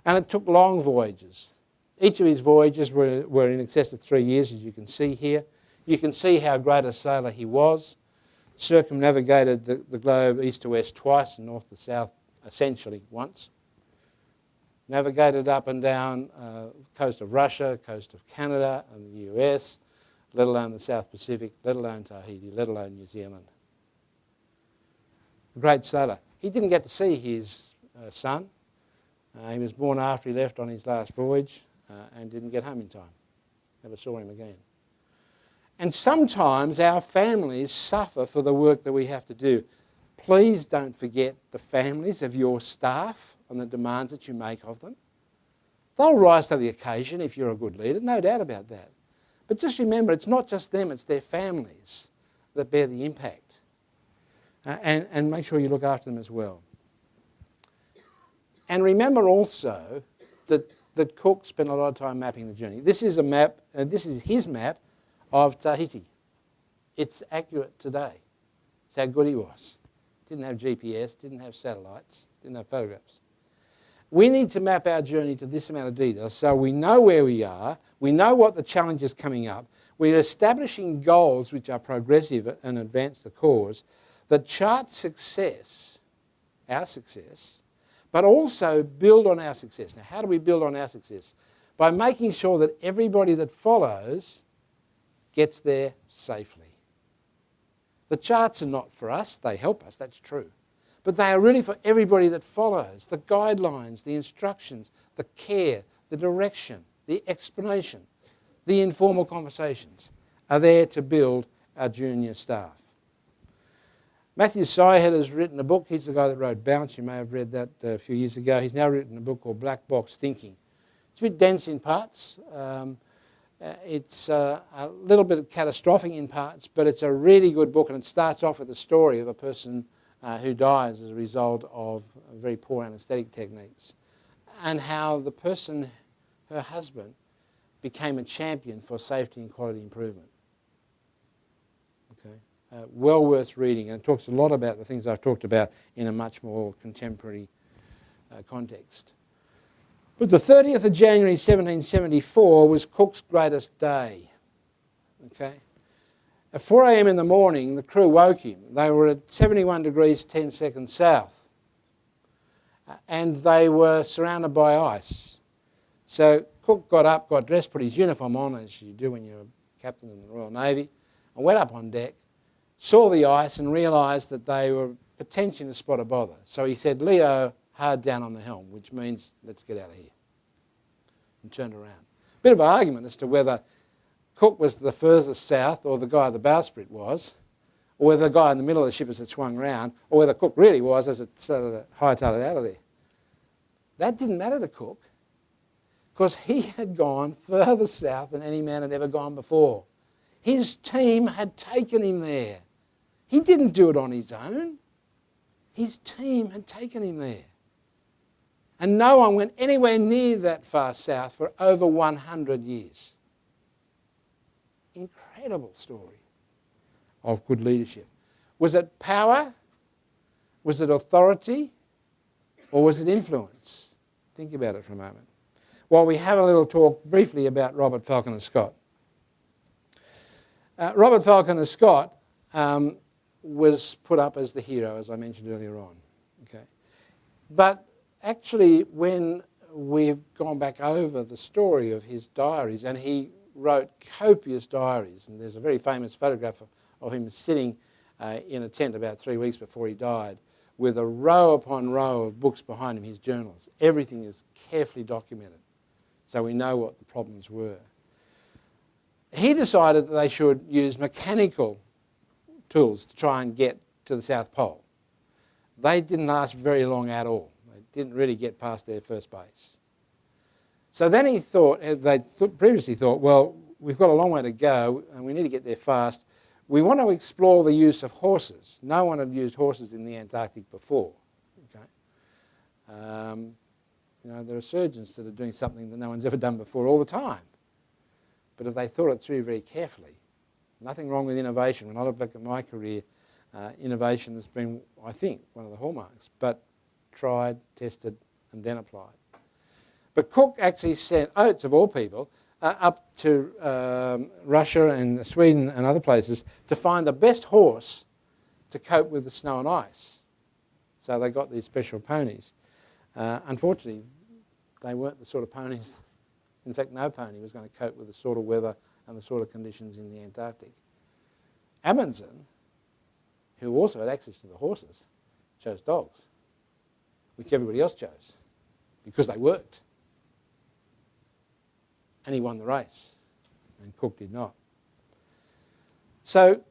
And it took long voyages. Each of his voyages were in excess of 3 years, as you can see here. You can see how great a sailor he was. Circumnavigated the globe east to west twice and north to south essentially once. Navigated up and down the coast of Russia, coast of Canada and the US, let alone the South Pacific, let alone Tahiti, let alone New Zealand. A great sailor. He didn't get to see his son. He was born after he left on his last voyage and didn't get home in time. Never saw him again. And sometimes our families suffer for the work that we have to do. Please don't forget the families of your staff and the demands that you make of them. They'll rise to the occasion if you're a good leader, no doubt about that. But just remember, it's not just them, it's their families that bear the impact. And make sure you look after them as well. And remember also that Cook spent a lot of time mapping the journey. This is a map, this is his map of Tahiti. It's accurate today. It's how good he was. Didn't have GPS, didn't have satellites, didn't have photographs. We need to map our journey to this amount of detail so we know where we are, we know what the challenge is coming up, we're establishing goals which are progressive and advance the cause, that chart success, our success, but also build on our success. Now, how do we build on our success? By making sure that everybody that follows gets there safely. The charts are not for us, they help us, that's true. But they are really for everybody that follows. The guidelines, the instructions, the care, the direction, the explanation, the informal conversations are there to build our junior staff. Matthew Syhed has written a book. He's the guy that wrote Bounce. You may have read that a few years ago. He's now written a book called Black Box Thinking. It's a bit dense in parts. It's a little bit catastrophic in parts, but it's a really good book, and it starts off with a story of a person who dies as a result of very poor anaesthetic techniques, and how the person, her husband, became a champion for safety and quality improvement. Okay? Well worth reading, and it talks a lot about the things I've talked about in a much more contemporary context. But the 30th of January 1774 was Cook's greatest day. Okay? At 4 a.m. in the morning, the crew woke him. They were at 71 degrees 10 seconds south. And they were surrounded by ice. So Cook got up, got dressed, put his uniform on, as you do when you're a captain in the Royal Navy, and went up on deck, saw the ice and realised that they were potentially a spot of bother. So he said, "Leo, hard down on the helm," which means let's get out of here, and turned around. Bit of an argument as to whether Cook was the furthest south or the guy at the bowsprit was, or whether the guy in the middle of the ship as it swung round, or whether Cook really was as it started to hightail it out of there. That didn't matter to Cook, because he had gone further south than any man had ever gone before. His team had taken him there. He didn't do it on his own. His team had taken him there. And no one went anywhere near that far south for over 100 years. Incredible story of good leadership. Was it power? Was it authority? Or was it influence? Think about it for a moment. Well, we have a little talk briefly about Robert Falcon and Scott. Robert Falcon and Scott was put up as the hero, as I mentioned earlier on. Okay? But actually, when we've gone back over the story of his diaries, and he wrote copious diaries, and there's a very famous photograph of him sitting in a tent about 3 weeks before he died, with a row upon row of books behind him, his journals. Everything is carefully documented, so we know what the problems were. He decided that they should use mechanical tools to try and get to the South Pole. They didn't last very long at all. They didn't really get past their first base. So then he thought, they previously thought, well, we've got a long way to go and we need to get there fast. We want to explore the use of horses. No one had used horses in the Antarctic before. Okay? There are surgeons that are doing something that no one's ever done before all the time. But if they thought it through very carefully, nothing wrong with innovation. When I look back at my career, innovation has been, I think, one of the hallmarks. But tried, tested, and then applied. But Cook actually sent Oates, of all people, up to Russia and Sweden and other places to find the best horse to cope with the snow and ice. So they got these special ponies. Unfortunately, they weren't the sort of ponies. In fact, no pony was going to cope with the sort of weather and the sort of conditions in the Antarctic. Amundsen, who also had access to the horses, chose dogs, which everybody else chose, because they worked. And he won the race, and Cook did not. So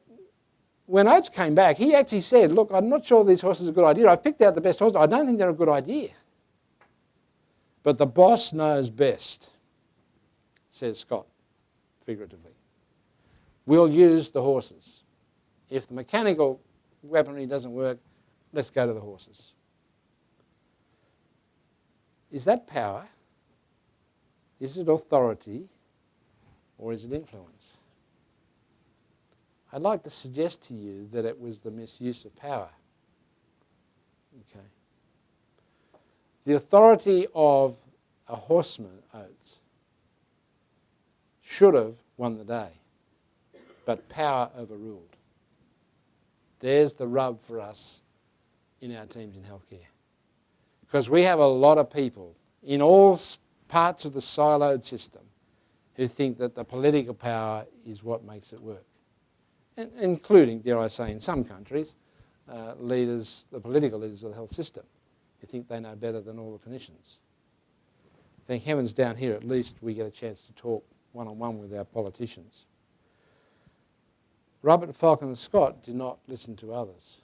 when Oates came back, he actually said, look, I'm not sure these horses are a good idea. I've picked out the best horses. I don't think they're a good idea. But the boss knows best, says Scott, figuratively. We'll use the horses. If the mechanical weaponry doesn't work, let's go to the horses. Is that power? Is it authority? Or is it influence? I'd like to suggest to you that it was the misuse of power. Okay. The authority of a horseman, Oates, should have won the day, but power overruled. There's the rub for us in our teams in healthcare. Because we have a lot of people in all parts of the siloed system who think that the political power is what makes it work. And including, dare I say, in some countries, leaders, the political leaders of the health system, who think they know better than all the clinicians. Thank heavens down here at least we get a chance to talk one-on-one with our politicians. Robert Falcon and Scott did not listen to others.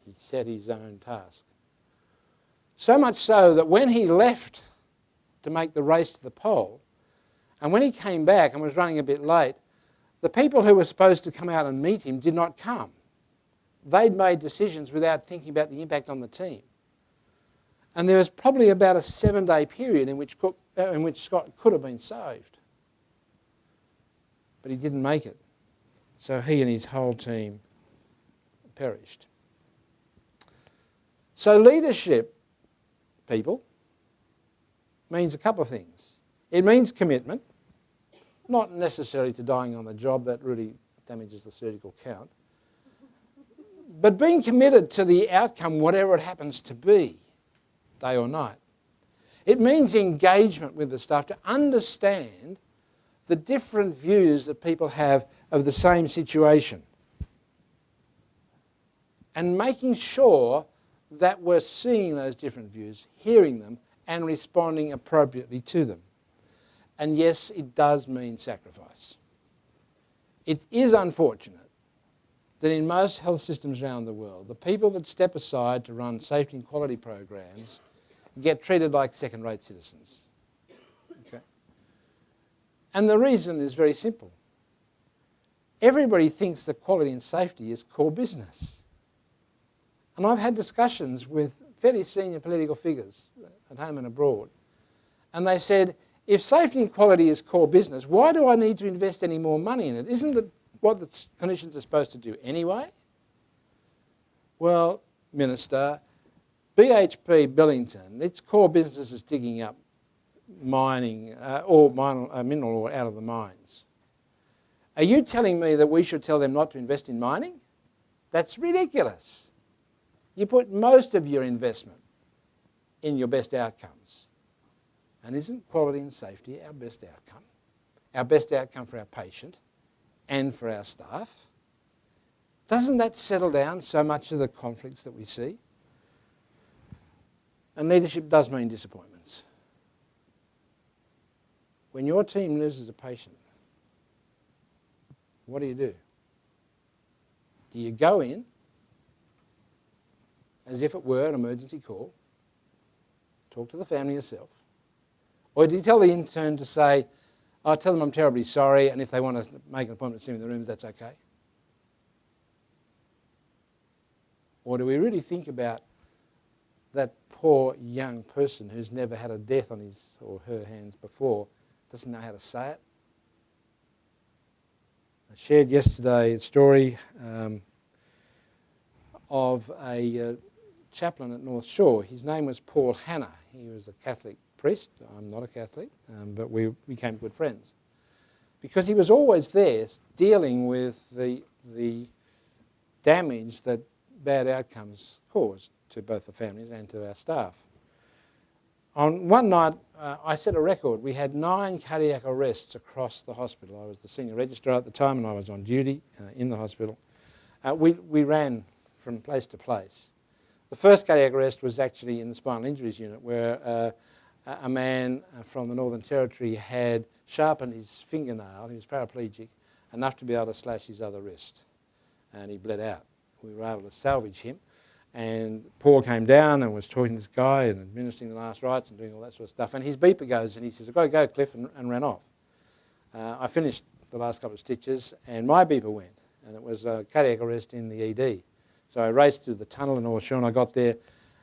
He set his own task. So much so that when he left to make the race to the pole, And when he came back and was running a bit late, the people who were supposed to come out and meet him did not come. They'd made decisions without thinking about the impact on the team. And there was probably about a 7-day period in which Scott could have been saved. But he didn't make it. So he and his whole team perished. So leadership, people, means a couple of things. It means commitment, not necessarily to dying on the job, that really damages the surgical count, but being committed to the outcome, whatever it happens to be, day or night. It means engagement with the staff to understand the different views that people have of the same situation and making sure that we're seeing those different views, hearing them, and responding appropriately to them. And yes, it does mean sacrifice. It is unfortunate that in most health systems around the world, the people that step aside to run safety and quality programs get treated like second-rate citizens. Okay? And the reason is very simple. Everybody thinks that quality and safety is core business. And I've had discussions with fairly senior political figures at home and abroad, and they said, if safety and quality is core business, why do I need to invest any more money in it? Isn't it what the clinicians are supposed to do anyway? Well, Minister, BHP Billington, its core business is digging up mining, mineral ore out of the mines. Are you telling me that we should tell them not to invest in mining? That's ridiculous. You put most of your investment in your best outcomes. And isn't quality and safety our best outcome? Our best outcome for our patient and for our staff? Doesn't that settle down so much of the conflicts that we see? And leadership does mean disappointments. When your team loses a patient, what do? Do you go in as if it were an emergency call, talk to the family yourself, or do you tell the intern to say, I'll tell them I'm terribly sorry, and if they want to make an appointment to see me in the rooms, that's okay? Or do we really think about that poor young person who's never had a death on his or her hands before, doesn't know how to say it? I shared yesterday a story of a chaplain at North Shore. His name was Paul Hanna. He was a Catholic priest. I'm not a Catholic, but we became good friends. Because he was always there dealing with the damage that bad outcomes cause to both the families and to our staff. On one night, I set a record. We had 9 cardiac arrests across the hospital. I was the senior registrar at the time and I was on duty in the hospital. We ran from place to place. The first cardiac arrest was actually in the spinal injuries unit where a man from the Northern Territory had sharpened his fingernail. He was paraplegic, enough to be able to slash his other wrist, and he bled out. We were able to salvage him, and Paul came down and was talking to this guy and administering the last rites and doing all that sort of stuff, and his beeper goes and he says, I've got to go, Cliff, and ran off. I finished the last couple of stitches and my beeper went, and it was a cardiac arrest in the ED. So I raced through the tunnel in North Shore and I got there,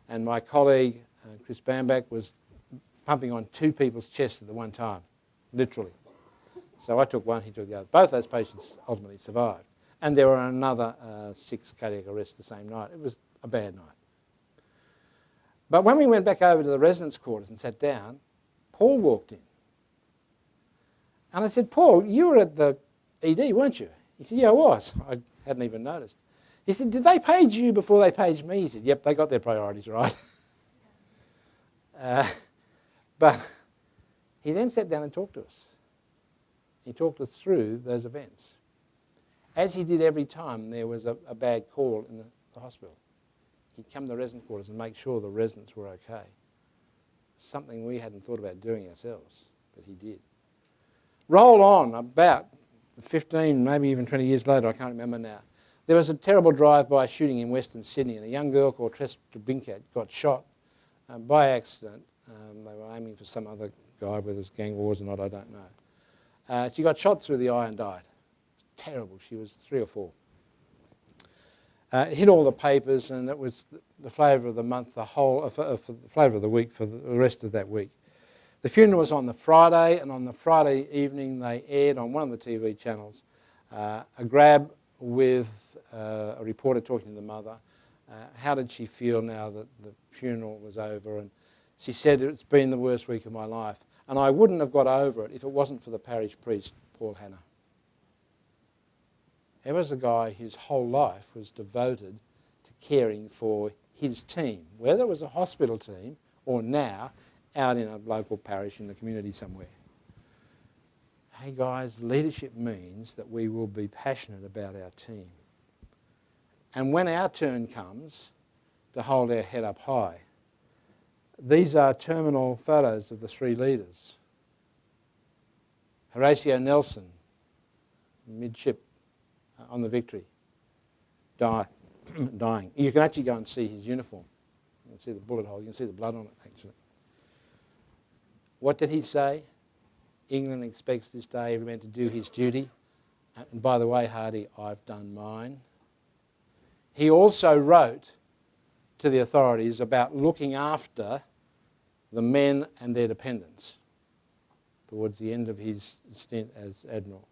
and my colleague, Chris Bamback, was pumping on 2 people's chests at the one time, literally. So I took one, he took the other. Both those patients ultimately survived. And there were another 6 cardiac arrests the same night. It was a bad night. But when we went back over to the residence quarters and sat down, Paul walked in. And I said, Paul, you were at the ED, weren't you? He said, yeah, I was. I hadn't even noticed. He said, did they page you before they paged me? He said, yep, they got their priorities right. But he then sat down and talked to us. He talked us through those events, as he did every time there was a bad call in the hospital. He'd come to the resident quarters and make sure the residents were okay. Something we hadn't thought about doing ourselves, but he did. Roll on about 15, maybe even 20 years later, I can't remember now. There was a terrible drive-by shooting in Western Sydney, and a young girl called Tress Binkat got shot by accident. They were aiming for some other guy, whether it was gang wars or not, I don't know. She got shot through the eye and died. Terrible. She was 3 or 4. It hit all the papers, and it was the flavour of the month, the flavour of the week for the rest of that week. The funeral was on the Friday, and on the Friday evening they aired on one of the TV channels a grab with a reporter talking to the mother. How did she feel now that the funeral was over? And she said, it's been the worst week of my life. And I wouldn't have got over it if it wasn't for the parish priest, Paul Hannah. He was a guy whose whole life was devoted to caring for his team, whether it was a hospital team or now out in a local parish in the community somewhere. Hey guys, leadership means that we will be passionate about our team. And when our turn comes to hold our head up high, these are terminal photos of the 3 leaders. Horatio Nelson, midship on the Victory, dying. You can actually go and see his uniform. You can see the bullet hole. You can see the blood on it, actually. What did he say? England expects this day every man to do his duty. And by the way, Hardy, I've done mine. He also wrote to the authorities about looking after the men and their dependents towards the end of his stint as Admiral.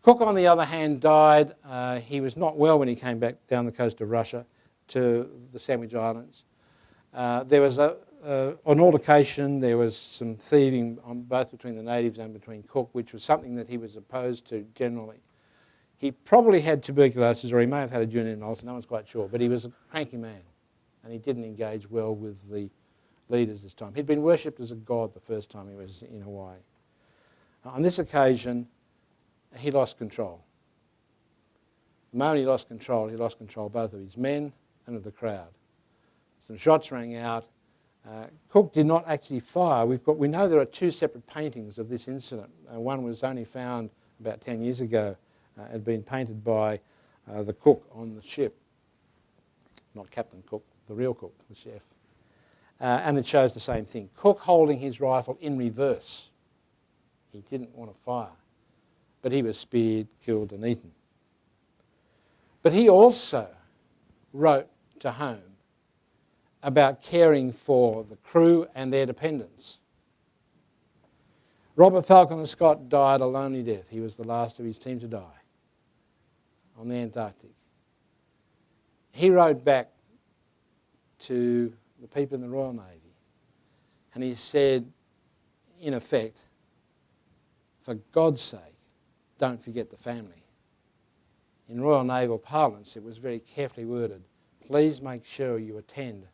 Cook, on the other hand, died. He was not well when he came back down the coast of Russia to the Sandwich Islands. There was an altercation, there was some thieving both between the natives and between Cook, which was something that he was opposed to generally. He probably had tuberculosis, or he may have had a junior ulcer, no one's quite sure, but he was a cranky man and he didn't engage well with the leaders this time. He'd been worshipped as a god the first time he was in Hawaii. On this occasion, he lost control. The moment he lost control both of his men and of the crowd. Some shots rang out. Cook did not actually fire. We know there are 2 separate paintings of this incident. One was only found about 10 years ago. Had been painted by the cook on the ship. Not Captain Cook, the real cook, the chef. And it shows the same thing. Cook holding his rifle in reverse. He didn't want to fire. But he was speared, killed and eaten. But he also wrote to home about caring for the crew and their dependents. Robert Falcon and Scott died a lonely death. He was the last of his team to die on the Antarctic. He wrote back to the people in the Royal Navy and he said, in effect, for God's sake, don't forget the family. In Royal Naval parlance, it was very carefully worded. Please make sure you attend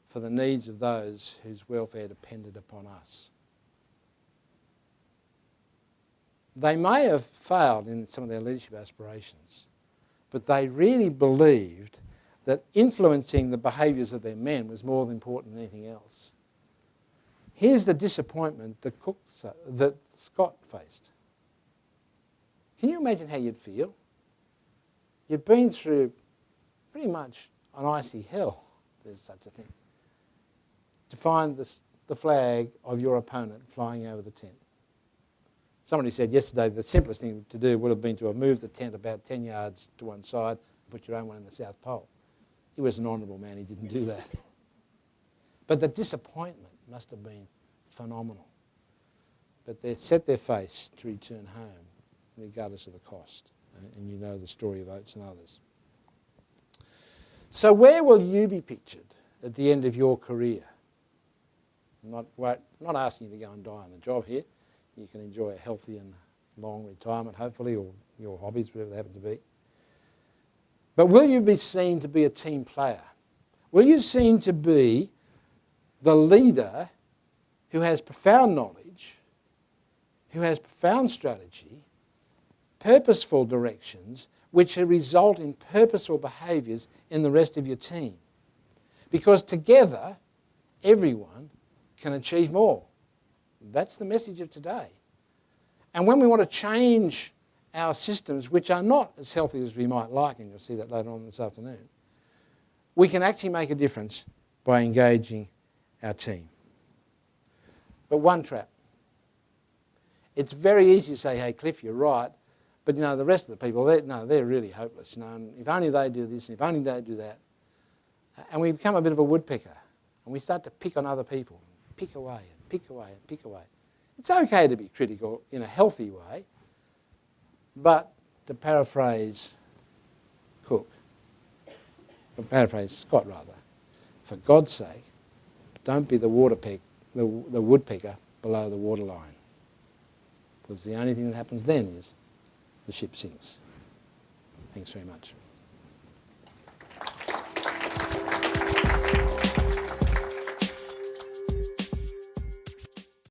for the needs of those whose welfare depended upon us. They may have failed in some of their leadership aspirations, but they really believed that influencing the behaviours of their men was more important than anything else. Here's the disappointment that Scott faced. Can you imagine how you'd feel? You'd been through pretty much an icy hell, if there's such a thing, to find the flag of your opponent flying over the tent. Somebody said yesterday the simplest thing to do would have been to have moved the tent about 10 yards to one side and put your own one in the South Pole. He was an honourable man, he didn't do that. But the disappointment must have been phenomenal. But they set their face to return home, regardless of the cost. And you know the story of Oates and others. So where will you be pictured at the end of your career? I'm not asking you to go and die on the job here. You can enjoy a healthy and long retirement, hopefully, or your hobbies, whatever they happen to be. But will you be seen to be a team player? Will you seen to be the leader who has profound knowledge, who has profound strategy, purposeful directions, which result in purposeful behaviours in the rest of your team? Because together, everyone can achieve more. That's the message of today. And when we want to change our systems, which are not as healthy as we might like, and you'll see that later on this afternoon, we can actually make a difference by engaging our team. But one trap. It's very easy to say, hey, Cliff, you're right. But, the rest of the people, they're really hopeless. And if only they do this, and if only they do that. And we become a bit of a woodpecker. And we start to pick on other people. Pick away and pick away and pick away. It's okay to be critical in a healthy way. But to paraphrase Scott rather, for God's sake, don't be the woodpecker below the waterline. Because the only thing that happens then is the ship sinks. Thanks very much.